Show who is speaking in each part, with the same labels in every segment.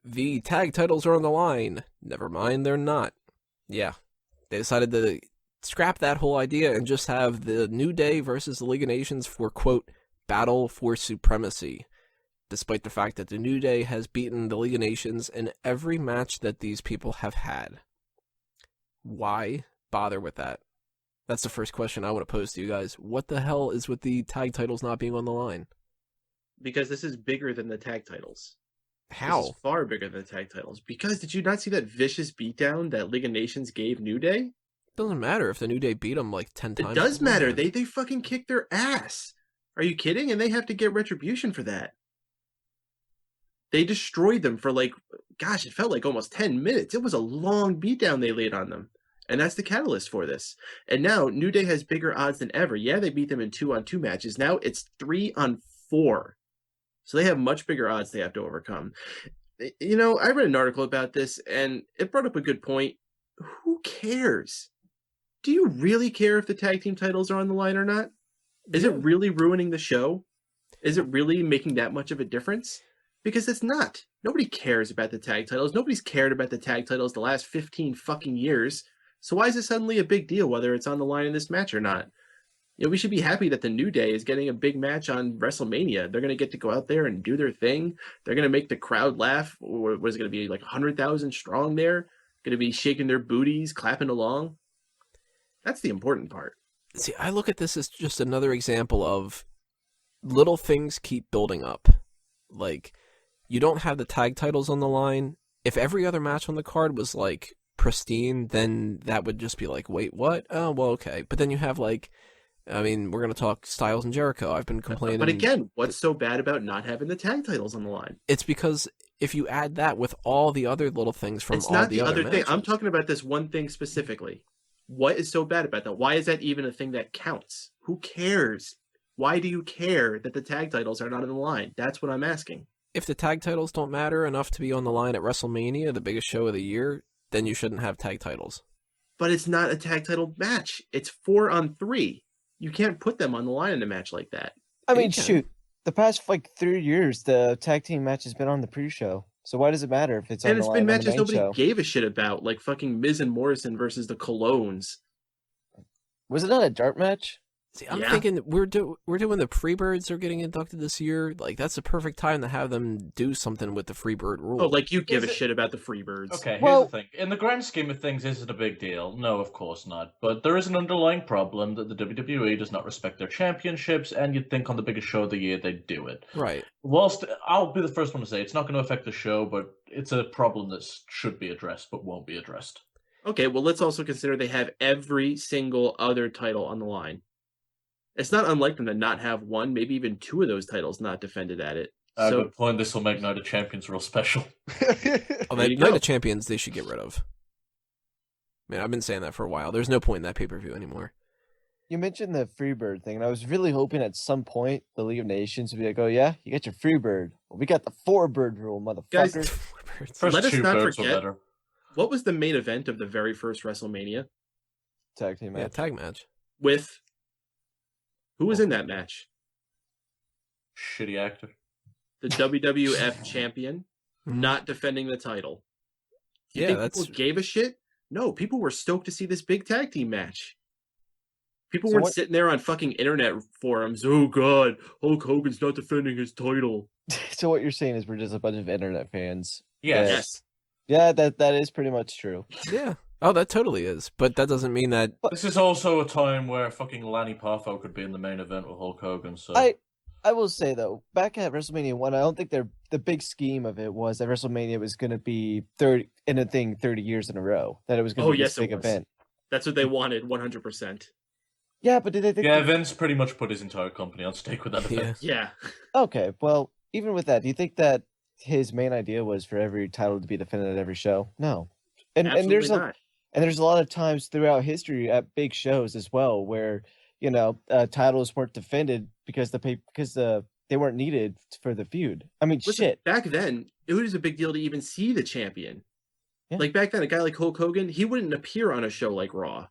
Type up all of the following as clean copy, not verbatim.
Speaker 1: the tag titles are on the line. Never mind, they're not. Yeah, they decided to scrap that whole idea and just have the New Day versus the League of Nations for, quote, battle for supremacy, despite the fact that the New Day has beaten the League of Nations in every match that these people have had. Why bother with that? That's the first question I want to pose to you guys. What the hell is with the tag titles not being on the line?
Speaker 2: Because this is bigger than the tag titles.
Speaker 1: How?
Speaker 2: This is far bigger than the tag titles. Because did you not see that vicious beatdown that League of Nations gave New Day?
Speaker 1: Doesn't matter if the New Day beat them like 10 times.
Speaker 2: It does matter. They fucking kicked their ass. Are you kidding? And they have to get retribution for that. They destroyed them for it felt like almost 10 minutes. It was a long beatdown they laid on them. And that's the catalyst for this. And now New Day has bigger odds than ever. Yeah, they beat them in 2-on-2 matches. Now it's 3-on-4. So they have much bigger odds they have to overcome. You know, I read an article about this, and it brought up a good point. Who cares? Do you really care if the tag team titles are on the line or not? Is it really ruining the show? Is it really making that much of a difference? Because it's not. Nobody cares about the tag titles. Nobody's cared about the tag titles the last 15 fucking years. So why is it suddenly a big deal whether it's on the line in this match or not? You know, we should be happy that the New Day is getting a big match on WrestleMania. They're going to get to go out there and do their thing. They're going to make the crowd laugh. Or was it going to be like 100,000 strong there? Going to be shaking their booties, clapping along. That's the important part.
Speaker 1: See, I look at this as just another example of little things keep building up. Like, you don't have the tag titles on the line. If every other match on the card was like pristine, then that would just be like, wait, what? Oh, well, okay. But then you have we're going to talk Styles and Jericho. I've been complaining.
Speaker 2: But again, what's so bad about not having the tag titles on the line?
Speaker 1: It's because if you add that with all the other little things from
Speaker 2: it's
Speaker 1: all
Speaker 2: not
Speaker 1: the other
Speaker 2: thing.
Speaker 1: matches.
Speaker 2: I'm talking about this one thing specifically. What is so bad about that? Why is that even a thing that counts? Who cares? Why do you care that the tag titles are not on the line? That's what I'm asking.
Speaker 1: If the tag titles don't matter enough to be on the line at WrestleMania, the biggest show of the year, then you shouldn't have tag titles.
Speaker 2: But it's not a tag title match. It's 4-on-3. You can't put them on the line in a match like that.
Speaker 3: I mean, shoot. The past 3 years, the tag team match has been on the pre-show. So why does it matter if it's on the line? And it's been matches
Speaker 2: nobody gave a shit about, like fucking Miz and Morrison versus the Colognes.
Speaker 3: Was it not a dart match?
Speaker 1: See, I'm thinking we're doing the Freebirds are getting inducted this year. Like, that's the perfect time to have them do something with the Freebird rule.
Speaker 2: Oh, like you give a shit about the Freebirds.
Speaker 4: Okay, here's the thing. In the grand scheme of things, is it a big deal? No, of course not. But there is an underlying problem that the WWE does not respect their championships, and you'd think on the biggest show of the year they'd do it.
Speaker 1: Right.
Speaker 4: Whilst I'll be the first one to say it's not going to affect the show, but it's a problem that should be addressed but won't be addressed.
Speaker 2: Okay, well, let's also consider they have every single other title on the line. It's not unlike them to not have one, maybe even two of those titles not defended at it.
Speaker 4: Good point. This will make Night of Champions real special.
Speaker 1: Night of Champions, they should get rid of. Man, I've been saying that for a while. There's no point in that pay-per-view anymore.
Speaker 3: You mentioned the Freebird thing, and I was really hoping at some point the League of Nations would be like, oh yeah, you got your Freebird. Well, we got the 4-bird rule, motherfucker.
Speaker 2: Guys, let us not forget, what was the main event of the very first WrestleMania?
Speaker 3: Tag team match.
Speaker 1: Yeah, tag match.
Speaker 2: With... Who was in that match?
Speaker 4: Shitty actor.
Speaker 2: The WWF champion, not defending the title. You think people gave a shit? No, people were stoked to see this big tag team match. People weren't sitting there on fucking internet forums. Oh god, Hulk Hogan's not defending his title.
Speaker 3: So what you're saying is we're just a bunch of internet fans.
Speaker 2: Yes.
Speaker 3: Yeah, that is pretty much true.
Speaker 1: Yeah. Oh, that totally is. But that doesn't mean that...
Speaker 4: This is also a time where fucking Lanny Poffo could be in the main event with Hulk Hogan, so...
Speaker 3: I will say, though, back at WrestleMania 1, I don't think the big scheme of it was that WrestleMania was going to be 30 years in a row. That it was going to be this big event.
Speaker 2: That's what they wanted, 100%.
Speaker 3: Yeah, but did they think...
Speaker 4: Yeah, Vince pretty much put his entire company on stake with that event.
Speaker 2: Yeah.
Speaker 3: Okay, well, even with that, do you think that his main idea was for every title to be defended at every show? No.
Speaker 2: Absolutely not.
Speaker 3: And there's a lot of times throughout history at big shows as well where, titles weren't defended because they weren't needed for the feud. I mean, shit.
Speaker 2: Back then, it was a big deal to even see the champion. Yeah. Like back then, a guy like Hulk Hogan, he wouldn't appear on a show like Raw.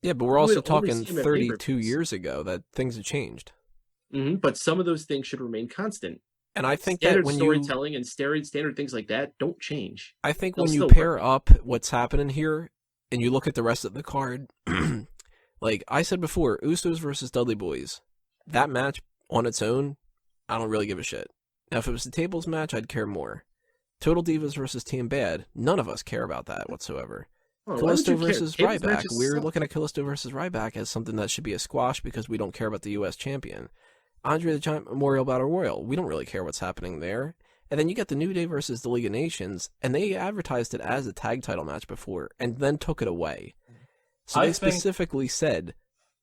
Speaker 1: Yeah, but we're also talking 32 years ago that things have changed.
Speaker 2: Mm-hmm, but some of those things should remain constant.
Speaker 1: And I think
Speaker 2: standard
Speaker 1: that when
Speaker 2: storytelling and standard things like that don't change.
Speaker 1: I think
Speaker 2: They'll
Speaker 1: when you
Speaker 2: still
Speaker 1: pair
Speaker 2: work.
Speaker 1: up what's happening here and you look at the rest of the card, like I said before, Usos versus Dudley Boys, that match on its own, I don't really give a shit. Now, if it was the tables match, I'd care more. Total Divas versus Team Bad, none of us care about that whatsoever.
Speaker 2: Oh, why would
Speaker 1: Callisto
Speaker 2: you care?
Speaker 1: versus
Speaker 2: Tables
Speaker 1: Ryback,
Speaker 2: matches
Speaker 1: we're
Speaker 2: suck.
Speaker 1: looking at Callisto versus Ryback as something that should be a squash because we don't care about the U.S. champion. Andre the Giant Memorial Battle Royal, we don't really care what's happening there. And then you get the New Day versus the League of Nations, and they advertised it as a tag title match before, and then took it away. So they specifically said,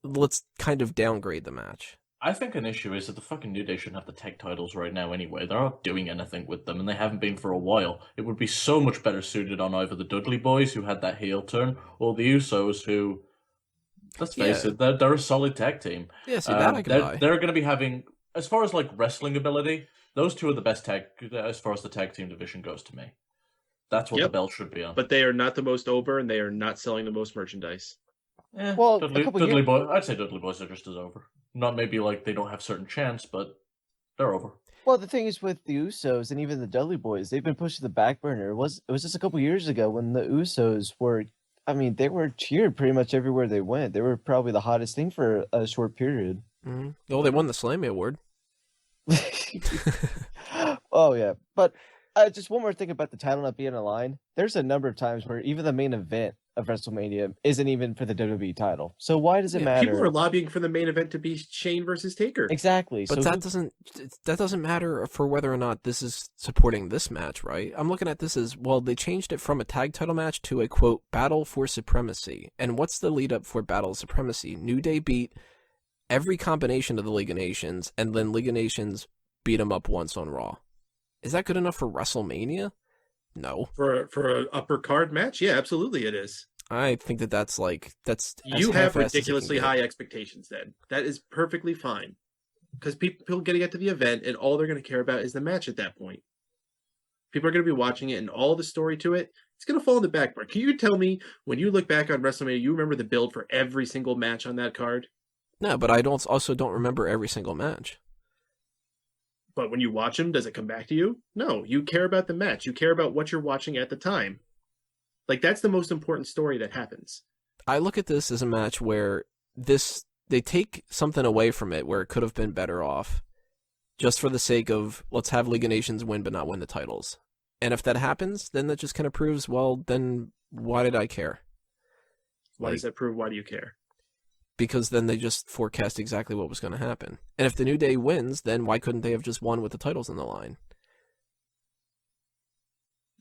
Speaker 1: let's kind of downgrade the match.
Speaker 4: I think an issue is that the fucking New Day shouldn't have the tag titles right now anyway. They're not doing anything with them, and they haven't been for a while. It would be so much better suited on either the Dudley Boys, who had that heel turn, or the Usos, who, let's face it, they're a solid tag team.
Speaker 1: Yeah, see, that I can buy.
Speaker 4: They're going to be having, as far as like wrestling ability, those two are the best tag, as far as the tag team division goes to me. That's what the belt should be on.
Speaker 2: But they are not the most over, and they are not selling the most merchandise.
Speaker 3: Well,
Speaker 4: Dudley Boys, I'd say Dudley Boys are just as over. Not maybe like they don't have certain chance, but they're over.
Speaker 3: Well, the thing is with the Usos and even the Dudley Boys, they've been pushed to the back burner. It was just a couple years ago when the Usos were, I mean, they were cheered pretty much everywhere they went. They were probably the hottest thing for a short period.
Speaker 1: Mm-hmm. Well, they won the Slammy Award.
Speaker 3: Oh, yeah. But just one more thing about the title not being aligned. There's a number of times where even the main event of WrestleMania isn't even for the WWE title. So why does it matter?
Speaker 2: People are lobbying for the main event to be Shane versus Taker.
Speaker 3: Exactly.
Speaker 1: But
Speaker 3: so
Speaker 1: that doesn't matter for whether or not this is supporting this match, right? I'm looking at this as, well, they changed it from a tag title match to a, quote, battle for supremacy. And what's the lead up for battle of supremacy? New Day beat every combination of the League of Nations, and then League of Nations beat them up once on Raw. Is that good enough for WrestleMania? No.
Speaker 2: For an upper card match? Yeah, absolutely it is.
Speaker 1: I think that's
Speaker 2: you have ridiculously high expectations then. That is perfectly fine. Because people are going to get to the event and all they're going to care about is the match at that point. People are going to be watching it and all the story to it, it's going to fall in the back burner. Can you tell me, when you look back on WrestleMania, you remember the build for every single match on that card?
Speaker 1: No, but I also don't remember every single match.
Speaker 2: But when you watch them, does it come back to you? No, you care about the match. You care about what you're watching at the time. Like, that's the most important story that happens.
Speaker 1: I look at this as a match where they take something away from it where it could have been better off, just for the sake of, let's have League of Nations win but not win the titles. And if that happens, then that just kind of proves, well, then why did I care?
Speaker 2: Why does that prove? Why do you care?
Speaker 1: Because then they just forecast exactly what was going to happen. And if the New Day wins, then why couldn't they have just won with the titles on the line?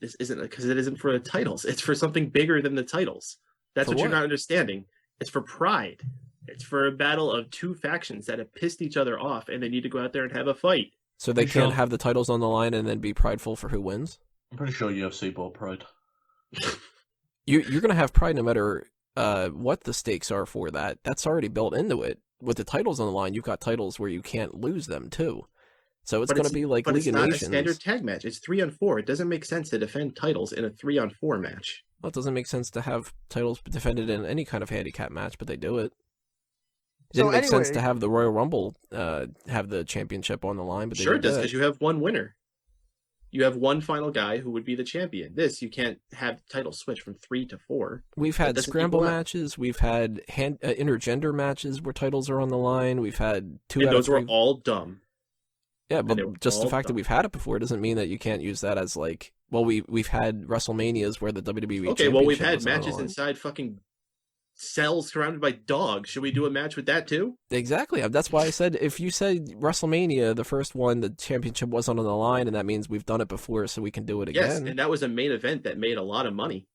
Speaker 2: This isn't because it isn't for the titles. It's for something bigger than the titles. That's what you're not understanding. It's for pride. It's for a battle of two factions that have pissed each other off, and they need to go out there and have a fight.
Speaker 1: So they can't have the titles on the line and then be prideful for who wins?
Speaker 4: I'm pretty sure UFC bought Pride.
Speaker 1: You're going to have pride no matter what the stakes are for that. That's already built into it. With the titles on the line, you've got titles where you can't lose them too. So it's going to be like League of Nations.
Speaker 2: But it's not a standard tag match. It's 3-on-4. It doesn't make sense to defend titles in a 3-on-4 match.
Speaker 1: Well, it doesn't make sense to have titles defended in any kind of handicap match, but they do it. It didn't make sense to have the Royal Rumble have the championship on the line, but they
Speaker 2: sure it does,
Speaker 1: because
Speaker 2: you have one winner. You have one final guy who would be the champion. This, you can't have the title switch from 3 to 4.
Speaker 1: We've had scramble matches. We've had intergender matches where titles are on the line. We've had two.
Speaker 2: And those were all dumb.
Speaker 1: Yeah, but just the fact that we've had it before doesn't mean that you can't use that as like. Well, we've had WrestleManias where the WWE.
Speaker 2: Okay, well, we've had matches inside fucking cells surrounded by dogs. Should we do a match with that too?
Speaker 1: Exactly. That's why I said, if you said WrestleMania, the first one, the championship wasn't on the line, and that means we've done it before, so we can do it again.
Speaker 2: Yes, and that was a main event that made a lot of money.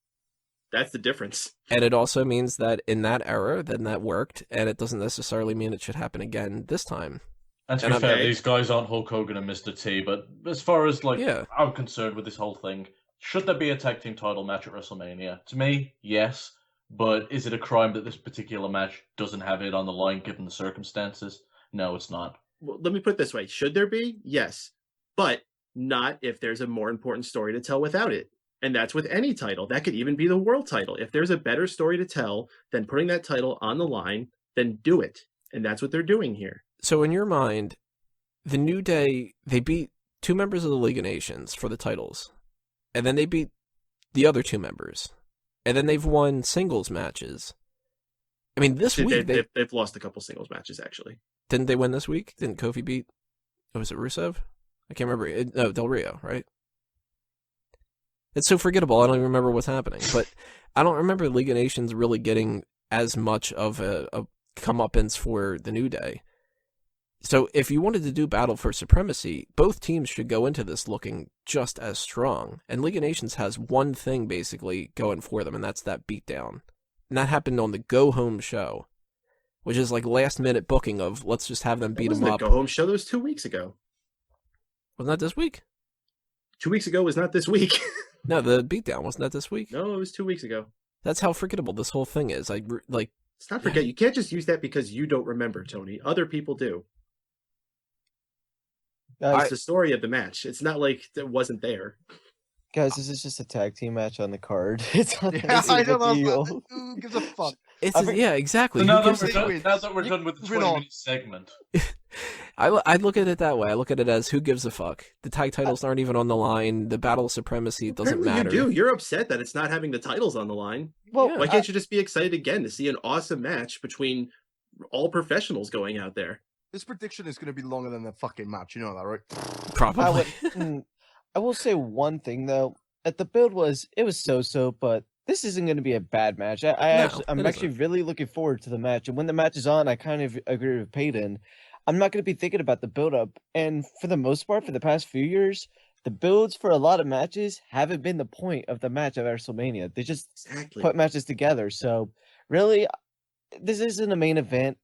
Speaker 2: That's the difference.
Speaker 1: And it also means that in that era, then that worked, and it doesn't necessarily mean it should happen again this time.
Speaker 4: And to be fair, these guys aren't Hulk Hogan and Mr. T, but as far as I'm concerned with this whole thing, should there be a tag team title match at WrestleMania? To me, yes. But is it a crime that this particular match doesn't have it on the line given the circumstances? No, it's not.
Speaker 2: Well, let me put it this way. Should there be? Yes. But not if there's a more important story to tell without it. And that's with any title. That could even be the world title. If there's a better story to tell than putting that title on the line, then do it. And that's what they're doing here.
Speaker 1: So in your mind, the New Day, they beat 2 members of the League of Nations for the titles, and then they beat the other 2 members, and then they've won singles matches. I mean, this week
Speaker 2: they've lost a couple singles matches actually.
Speaker 1: Didn't they win this week? Didn't Kofi beat? Was it Rusev? I can't remember. No, Del Rio, right? It's so forgettable. I don't even remember what's happening. But I don't remember League of Nations really getting as much of a comeuppance for the New Day. So if you wanted to do Battle for Supremacy, both teams should go into this looking just as strong. And League of Nations has one thing basically going for them, and that's that beatdown. And that happened on the Go Home show, which is like last minute booking of let's just have them beat them up.
Speaker 2: Go Home show that was 2 weeks ago.
Speaker 1: Wasn't that this week?
Speaker 2: 2 weeks ago was not this week.
Speaker 1: No, the beatdown wasn't that this week?
Speaker 2: No, it was 2 weeks ago.
Speaker 1: That's how forgettable this whole thing is.
Speaker 2: It's not forget. You can't just use that because you don't remember, Tony. Other people do. It's the story of the match. It's not like it wasn't there.
Speaker 3: Guys, this is just a tag team match on the card. It's not
Speaker 5: I don't know. Who gives a fuck?
Speaker 1: Yeah, exactly.
Speaker 4: So now that we're done with the 20-minute segment.
Speaker 1: I look at it that way. I look at it as who gives a fuck. The tag titles aren't even on the line. The Battle of Supremacy doesn't matter.
Speaker 2: You do. You're upset that it's not having the titles on the line.
Speaker 3: Well,
Speaker 2: why can't you just be excited again to see an awesome match between all professionals going out there?
Speaker 5: This prediction is going to be longer than the fucking match. You know that, right?
Speaker 1: Probably.
Speaker 3: I will say one thing though. At the build it was so, but this isn't going to be a bad match. I'm actually really looking forward to the match. And when the match is on, I kind of agree with Peyton. I'm not going to be thinking about the build-up. And for the most part, for the past few years, the builds for a lot of matches haven't been the point of the match at WrestleMania. They just put matches together. So really, this isn't a main event.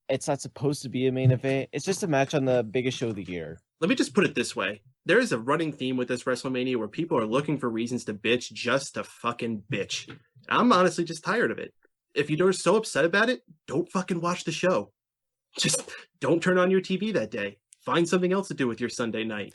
Speaker 3: It's not supposed to be a main event. It's just a match on the biggest show of the year. Let
Speaker 2: me just put it this way. There is a running theme with this WrestleMania where people are looking for reasons to bitch just to fucking bitch. I'm honestly just tired of it. If you're so upset about it, don't fucking watch the show. Just don't turn on your TV that day. Find something else to do with your Sunday night.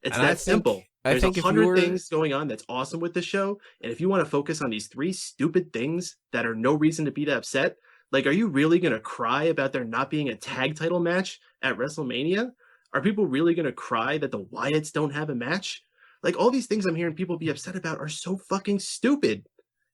Speaker 2: It's that simple. There's 100 things going on that's awesome with the show. And if you want to focus on these 3 stupid things that are no reason to be that upset, like, are you really going to cry about there not being a tag title match at WrestleMania? Are people really going to cry that the Wyatts don't have a match? Like, all these things I'm hearing people be upset about are so fucking stupid.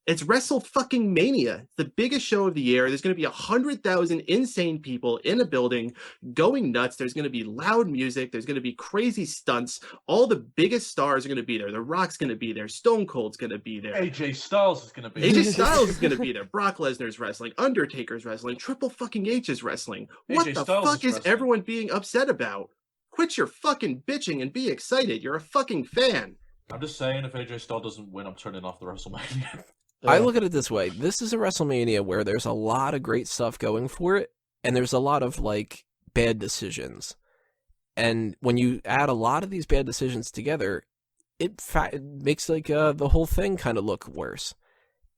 Speaker 2: It's WrestleMania, the biggest show of the year. There's going to be 100,000 insane people in a building going nuts. There's going to be loud music. There's going to be crazy stunts. All the biggest stars are going to be there. The Rock's going to be there. Stone Cold's going to be there.
Speaker 4: AJ Styles is going to be there.
Speaker 2: AJ Styles is going to be there. Brock Lesnar's wrestling. Undertaker's wrestling. Triple fucking H is wrestling. What the fuck is everyone being upset about? Quit your fucking bitching and be excited. You're a fucking fan.
Speaker 4: I'm just saying, if AJ Styles doesn't win, I'm turning off the WrestleMania.
Speaker 1: I look at it this way. This is a WrestleMania where there's a lot of great stuff going for it, and there's a lot of, like, bad decisions. And when you add a lot of these bad decisions together, it makes, like, the whole thing kind of look worse.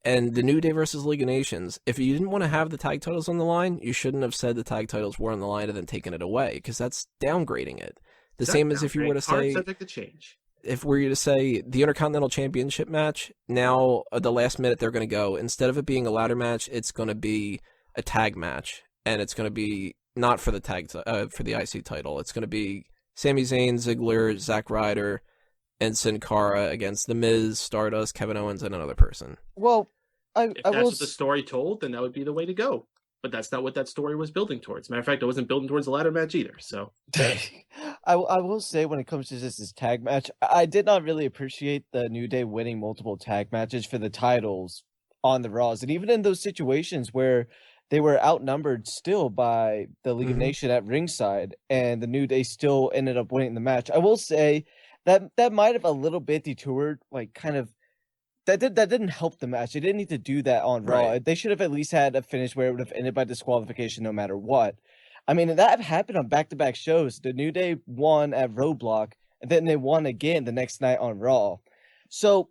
Speaker 1: And the New Day versus League of Nations, if you didn't want to have the tag titles on the line, you shouldn't have said the tag titles were on the line and then taken it away, because that's downgrading it. The same as if you were to say...
Speaker 2: subject to change.
Speaker 1: If we were to say the Intercontinental Championship match, now at the last minute they're going to go, instead of it being a ladder match, it's going to be a tag match, and it's going to be not for the for the IC title. It's going to be Sami Zayn, Ziggler, Zack Ryder, and Sin Cara against The Miz, Stardust, Kevin Owens, and another person.
Speaker 3: Well,
Speaker 2: if that's what the story told, then that would be the way to go. But that's not what that story was building towards. Matter of fact, it wasn't building towards a ladder match either. So,
Speaker 3: I will say, when it comes to this tag match, I did not really appreciate the New Day winning multiple tag matches for the titles on the Raws, and even in those situations where they were outnumbered still by the League of Nations at ringside, and the New Day still ended up winning the match. I will say that might have a little bit detoured, like, kind of. That didn't help the match. They didn't need to do that on Raw.
Speaker 1: Right.
Speaker 3: They should have at least had a finish where it would have ended by disqualification no matter what. I mean, that happened on back-to-back shows. The New Day won at Roadblock, and then they won again the next night on Raw. So,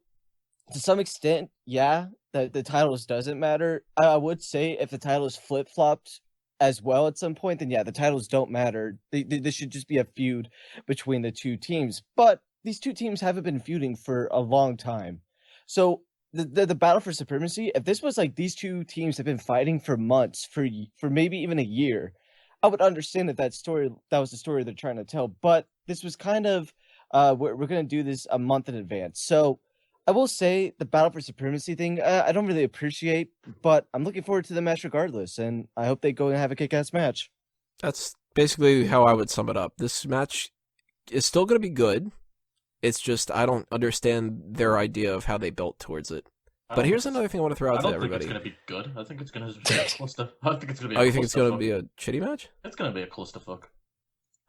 Speaker 3: to some extent, yeah, the titles doesn't matter. I would say if the titles flip-flopped as well at some point, then yeah, the titles don't matter. This should just be a feud between the two teams. But these two teams haven't been feuding for a long time. So the battle for supremacy, if this was like these two teams have been fighting for months, for maybe even a year, I would understand that was the story they're trying to tell. But this was kind of we're going to do this a month in advance. So I will say the Battle for Supremacy thing, I don't really appreciate, but I'm looking forward to the match regardless, and I hope they go and have a kick-ass match.
Speaker 1: That's basically how I would sum it up. This match is still going to be good. It's just I don't understand their idea of how they built towards it. But here's another thing I want to throw out to everybody.
Speaker 4: I don't think it's going to be good. I think it's going to be a cluster. I think it's going to be.
Speaker 1: Oh, you think it's going to be a shitty match?
Speaker 4: It's going to be a clusterfuck.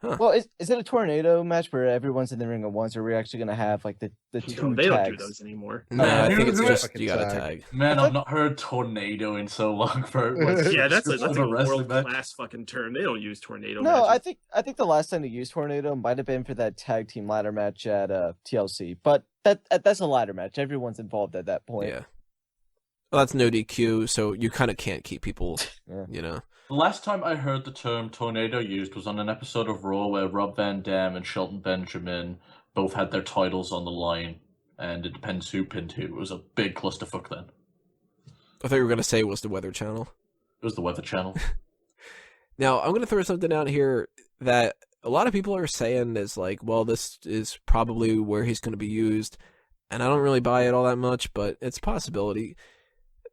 Speaker 1: Huh.
Speaker 3: Well, is it a tornado match where everyone's in the ring at once, or are we actually going to have like the two
Speaker 2: They
Speaker 3: tags?
Speaker 2: don't do those anymore.
Speaker 1: No, I think it's just you got to tag.
Speaker 4: Man, I've not heard tornado in so long for
Speaker 2: Yeah, that's a
Speaker 4: wrestling match.
Speaker 2: world-class fucking term. They don't use tornado
Speaker 3: No,
Speaker 2: matches.
Speaker 3: I think the last time they used tornado might have been for that tag team ladder match at TLC, but that's a ladder match. Everyone's involved at that point.
Speaker 1: Yeah. Well, that's no DQ, so you kind of can't keep people, you know.
Speaker 4: The last time I heard the term tornado used was on an episode of Raw where Rob Van Dam and Shelton Benjamin both had their titles on the line, and it depends who pinned who. It was a big clusterfuck then.
Speaker 1: I thought you were going to say it was the Weather Channel.
Speaker 4: It was the Weather Channel.
Speaker 1: Now, I'm going to throw something out here that a lot of people are saying is like, well, this is probably where he's going to be used, and I don't really buy it all that much, but it's a possibility.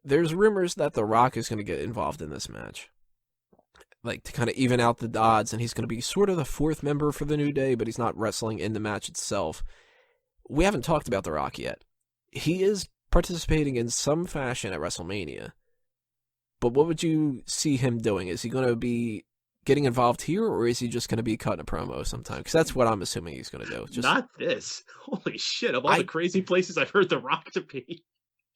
Speaker 1: There's rumors that The Rock is going to get involved in this match. Like, to kind of even out the odds, and he's going to be sort of the fourth member for the New Day, but he's not wrestling in the match itself. We haven't talked about The Rock yet. He is participating in some fashion at WrestleMania. But what would you see him doing? Is he going to be getting involved here, or is he just going to be cutting a promo sometime? Because that's what I'm assuming he's going to do. Just...
Speaker 2: Not this. Holy shit, of all the crazy places I've heard The Rock to be.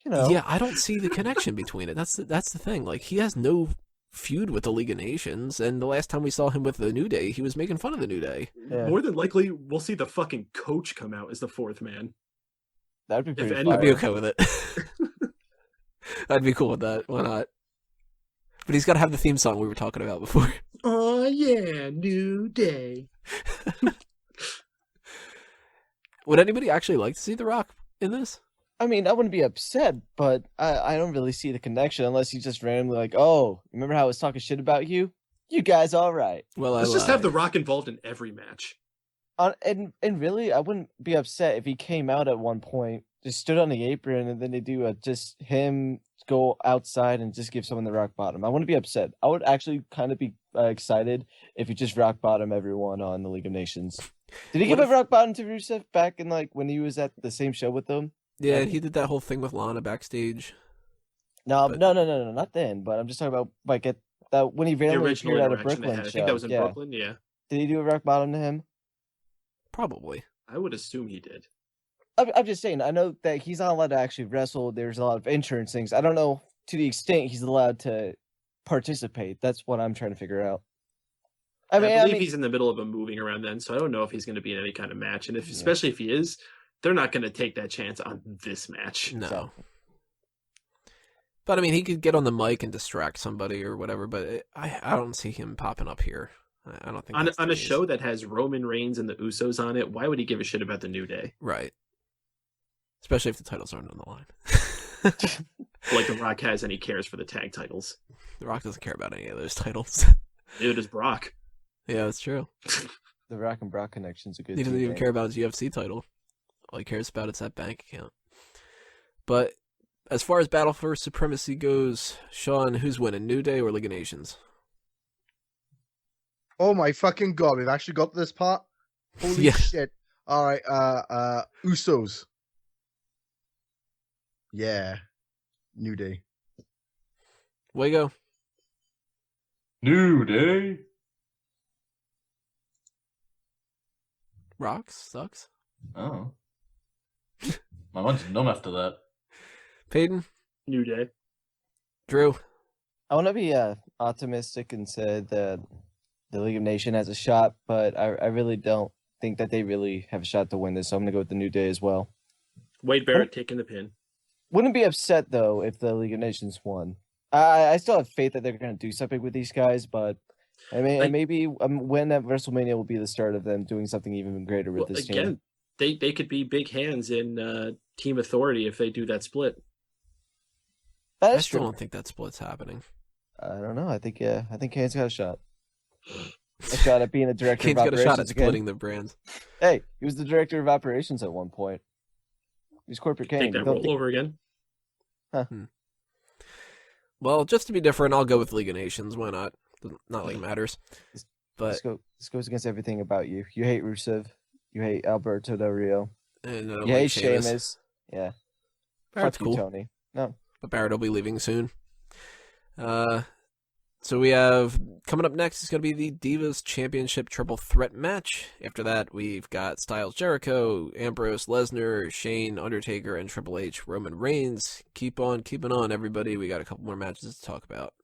Speaker 3: You know.
Speaker 1: Yeah, I don't see the connection between it. That's the thing. Like, he has no feud with the League of Nations, and the last time we saw him with the New Day, he was making fun of the New Day.
Speaker 3: Yeah.
Speaker 2: More than likely, we'll see the fucking coach come out as the fourth man.
Speaker 3: That'd be pretty
Speaker 1: I'd be okay with it. I'd be cool with that. Why not? But he's got to have the theme song we were talking about before.
Speaker 2: Oh, yeah, New Day.
Speaker 1: Would anybody actually like to see The Rock in this?
Speaker 3: I mean, I wouldn't be upset, but I don't really see the connection unless he's just randomly like, oh, remember how I was talking shit about you? You guys all right.
Speaker 1: Well,
Speaker 2: let's just have The Rock involved in every match.
Speaker 3: And really, I wouldn't be upset if he came out at one point, just stood on the apron, and then they do just him go outside and just give someone the rock bottom. I wouldn't be upset. I would actually kind of be excited if he just rock bottom everyone on the League of Nations. Did he give a rock bottom to Rusev back in like when he was at the same show with them?
Speaker 1: Yeah, he did that whole thing with Lana backstage.
Speaker 3: No, not then. But I'm just talking about like at that when he randomly appeared at a Brooklyn show.
Speaker 2: I think that was in Brooklyn. Yeah.
Speaker 3: Did he do a rock bottom to him?
Speaker 1: Probably.
Speaker 2: I would assume he did.
Speaker 3: I'm just saying. I know that he's not allowed to actually wrestle. There's a lot of insurance things. I don't know to the extent he's allowed to participate. That's what I'm trying to figure out.
Speaker 2: I believe he's in the middle of a moving around then, so I don't know if he's going to be in any kind of match. And especially if he is, they're not going to take that chance on this match.
Speaker 1: No.
Speaker 3: So.
Speaker 1: But I mean, he could get on the mic and distract somebody or whatever. But I don't see him popping up here. I don't think
Speaker 2: on a show that has Roman Reigns and the Usos on it. Why would he give a shit about the New Day?
Speaker 1: Right. Especially if the titles aren't on the line.
Speaker 2: Like The Rock has, and he cares for the tag titles.
Speaker 1: The Rock doesn't care about any of those titles.
Speaker 2: Neither does Brock.
Speaker 1: Yeah, that's true.
Speaker 3: The Rock and Brock connection's a good.
Speaker 1: He doesn't even care about his UFC title. All he cares about is that bank account. But as far as Battle for Supremacy goes, Sean, who's winning, New Day or League of Nations?
Speaker 5: Oh my fucking god, we've actually got to this part? Holy shit. Alright, Usos. Yeah. New Day.
Speaker 1: Wago?
Speaker 4: New Day.
Speaker 1: Rocks? Sucks?
Speaker 4: Oh. My mind's numb after that.
Speaker 1: Peyton?
Speaker 2: New Day.
Speaker 1: Drew?
Speaker 3: I want to be optimistic and say that the League of Nations has a shot, but I really don't think that they really have a shot to win this, so I'm going to go with the New Day as well.
Speaker 2: Wade Barrett taking the pin. Wouldn't
Speaker 3: be upset, though, if the League of Nations won. I still have faith that they're going to do something with these guys, but I mean, maybe when at WrestleMania will be the start of them doing something even greater with this team.
Speaker 2: They could be big hands in Team Authority if they do that split.
Speaker 1: I still don't think that split's happening.
Speaker 3: I don't know. I think Kane's got a shot. a shot at being a director
Speaker 1: Kane's
Speaker 3: of
Speaker 1: got a
Speaker 3: operations
Speaker 1: shot at
Speaker 3: again.
Speaker 1: splitting the brands.
Speaker 3: Hey, he was the director of operations at one point. He's corporate Kane.
Speaker 2: Take that role over again.
Speaker 3: Huh.
Speaker 1: Well, just to be different, I'll go with League of Nations. Why not? Not like it matters. But
Speaker 3: this goes against everything about you. You hate Rusev. You hate Alberto Del Rio.
Speaker 1: And
Speaker 3: you hate Sheamus. Yeah.
Speaker 1: Barrett's
Speaker 3: Fuck you,
Speaker 1: cool.
Speaker 3: Tony. No.
Speaker 1: But Barrett will be leaving soon. So we have, coming up next is going to be the Divas Championship Triple Threat match. After that, we've got Styles Jericho, Ambrose, Lesnar, Shane, Undertaker, and Triple H, Roman Reigns. Keep on keeping on, everybody. We got a couple more matches to talk about.